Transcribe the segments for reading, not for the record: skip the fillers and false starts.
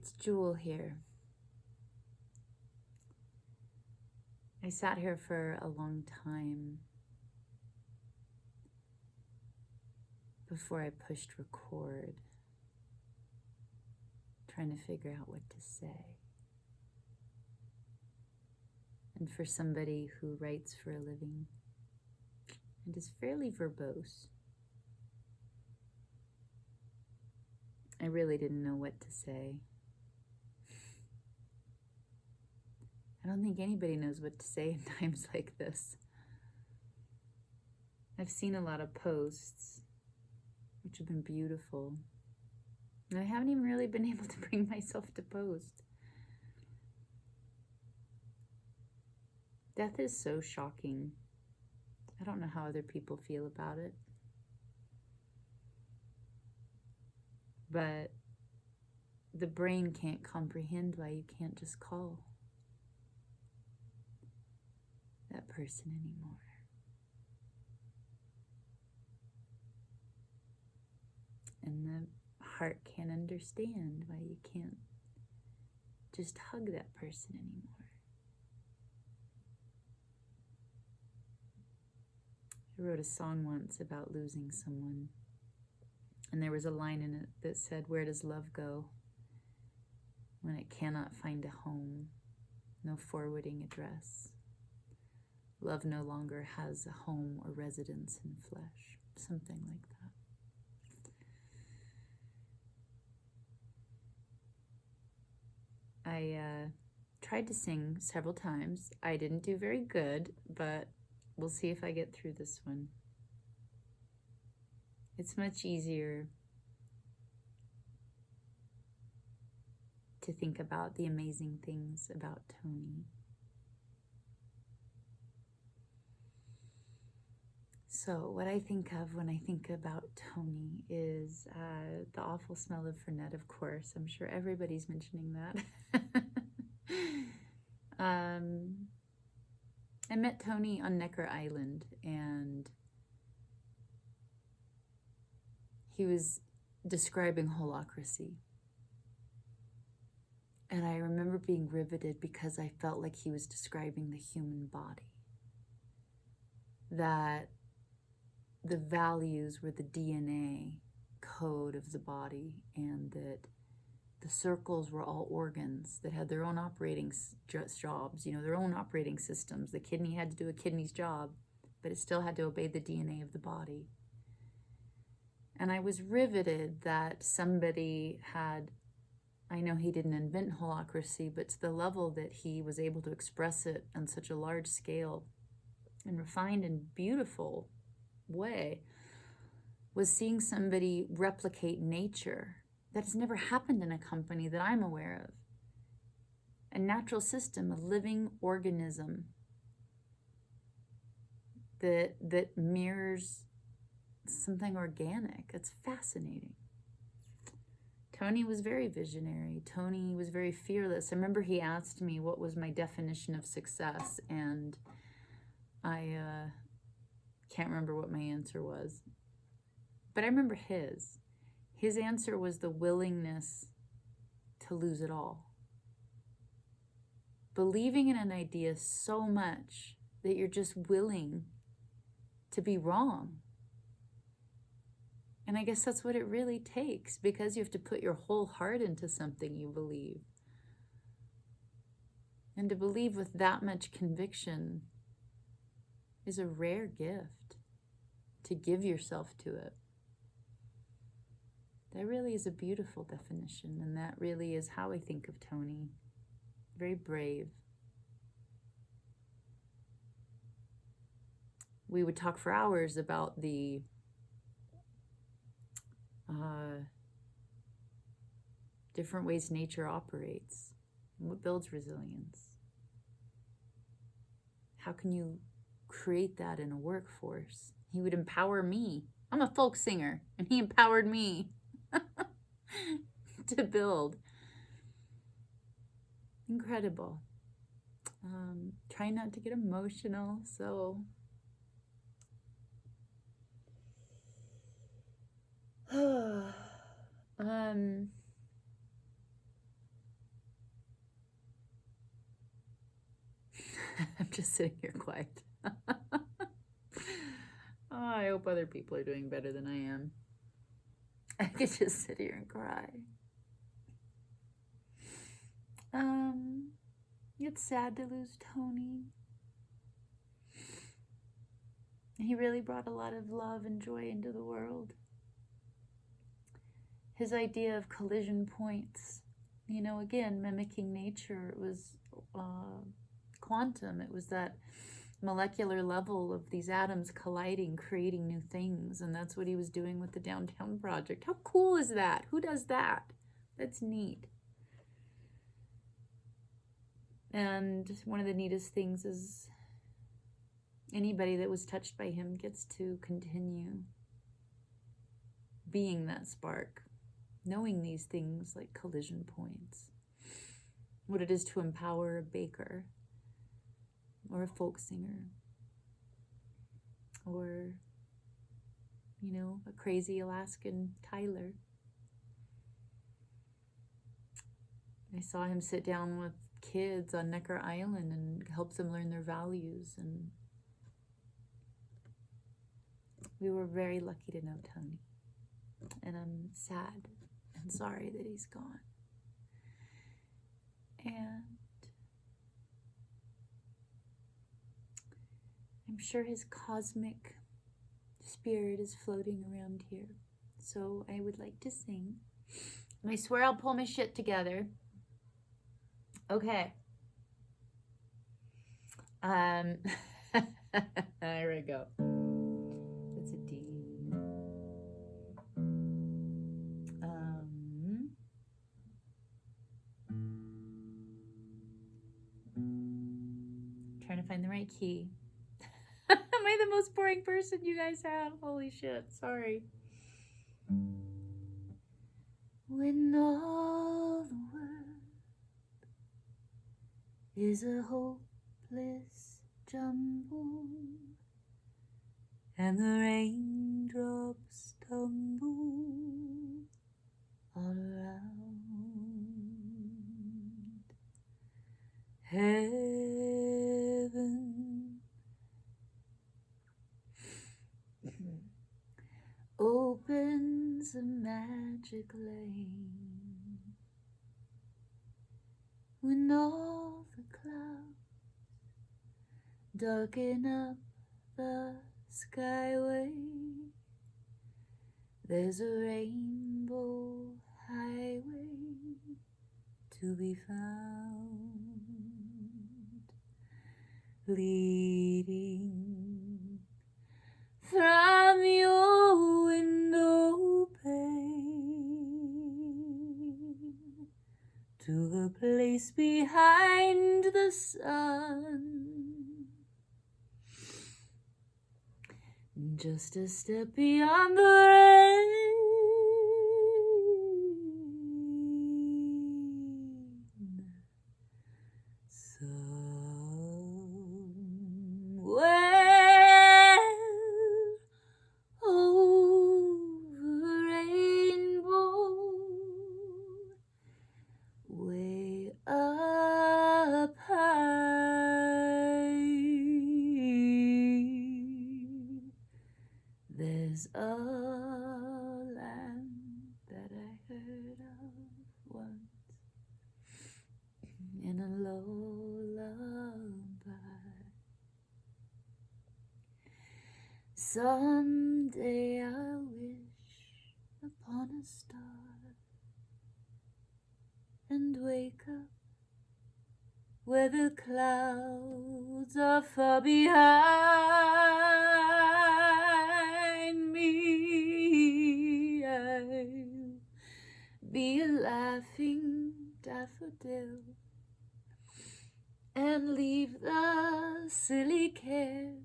It's Jewel here. I sat here for a long time before I pushed record, trying to figure out what to say. And for somebody who writes for a living and is fairly verbose, I really didn't know what to say. I don't think anybody knows what to say in times like this. I've seen a lot of posts, which have been beautiful, and I haven't even really been able to bring myself to post. Death is so shocking. I don't know how other people feel about it. But the brain can't comprehend why you can't just call that person anymore. And the heart can't understand why you can't just hug that person anymore. I wrote a song once about losing someone, and there was a line in it that said, "Where does love go when it cannot find a home, no forwarding address? Love no longer has a home or residence in flesh." Something like that. I tried to sing several times. I didn't do very good, but we'll see if I get through this one. It's much easier to think about the amazing things about Tony. So what I think of when I think about Tony is the awful smell of Fernet, of course. I'm sure everybody's mentioning that. I met Tony on Necker Island, and he was describing holacracy. And I remember being riveted because I felt like he was describing the human body. That the values were the DNA code of the body, and that the circles were all organs that had their own operating jobs, their own operating systems. The kidney had to do a kidney's job, but it still had to obey the DNA of the body. And I was riveted that somebody had, I know he didn't invent holacracy, but to the level that he was able to express it on such a large scale and refined and beautiful way, was seeing somebody replicate nature. That has never happened in a company that I'm aware of. A natural system, a living organism that mirrors something organic. It's fascinating. Tony was very visionary. Tony was very fearless. I remember he asked me what was my definition of success, and I can't remember what my answer was. But I remember his. His answer was the willingness to lose it all. Believing in an idea so much that you're just willing to be wrong. And I guess that's what it really takes, because you have to put your whole heart into something you believe. And to believe with that much conviction is a rare gift, to give yourself to it. That really is a beautiful definition, and that really is how I think of Tony. Very brave. We would talk for hours about the different ways nature operates, and what builds resilience. How can you create that in a workforce? He would empower me. I'm a folk singer, and he empowered me to build. Incredible. Try not to get emotional, so I'm just sitting here quiet. Oh, I hope other people are doing better than I am. I could just sit here and cry. It's sad to lose Tony. He really brought a lot of love and joy into the world. His idea of collision points, again, mimicking nature, it was quantum. It was that molecular level of these atoms colliding, creating new things. And that's what he was doing with the Downtown Project. How cool is that? Who does that? That's neat. And one of the neatest things is anybody that was touched by him gets to continue being that spark, knowing these things like collision points, what it is to empower a baker or a folk singer or, a crazy Alaskan Tyler. I saw him sit down with kids on Necker Island and help them learn their values, and we were very lucky to know Tony. And I'm sad and sorry that he's gone. And I'm sure his cosmic spirit is floating around here. So I would like to sing. And I swear I'll pull my shit together. Okay. There we go. That's a D. Trying to find the right key. Am I the most boring person you guys have? Holy shit, sorry. When all the world is a hopeless jumble and the raindrops tumble all around, heaven opens a magic lane. When all the clouds darken up the skyway, there's a rainbow highway to be found, leading from your window pane to the place behind the sun, just a step beyond the rain. Somewhere over rainbow, way up high, there's a land that I heard of once in a lullaby. Someday I'll wish upon a star and wake up where the clouds are far behind me. I'll be a laughing daffodil and leave the silly cares.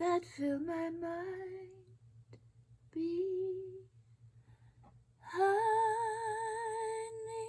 That fill my mind behind me.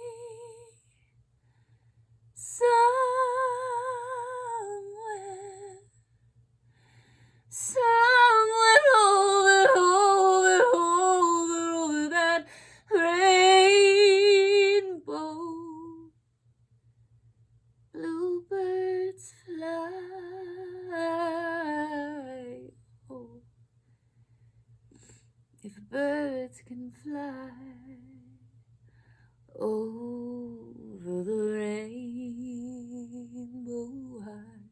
birds can fly over the rainbow high,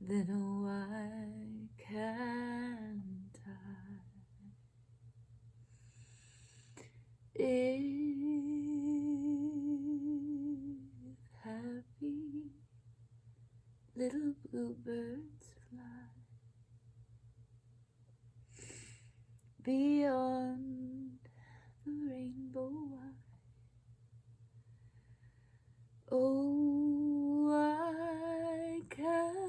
then why can't I? If happy little bluebirds fly beyond the rainbow wide, oh, I can't.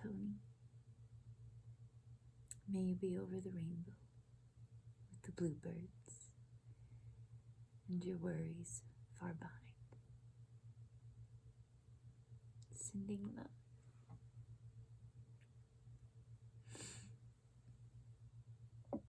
Tony, may you be over the rainbow with the bluebirds and your worries far behind. Sending love.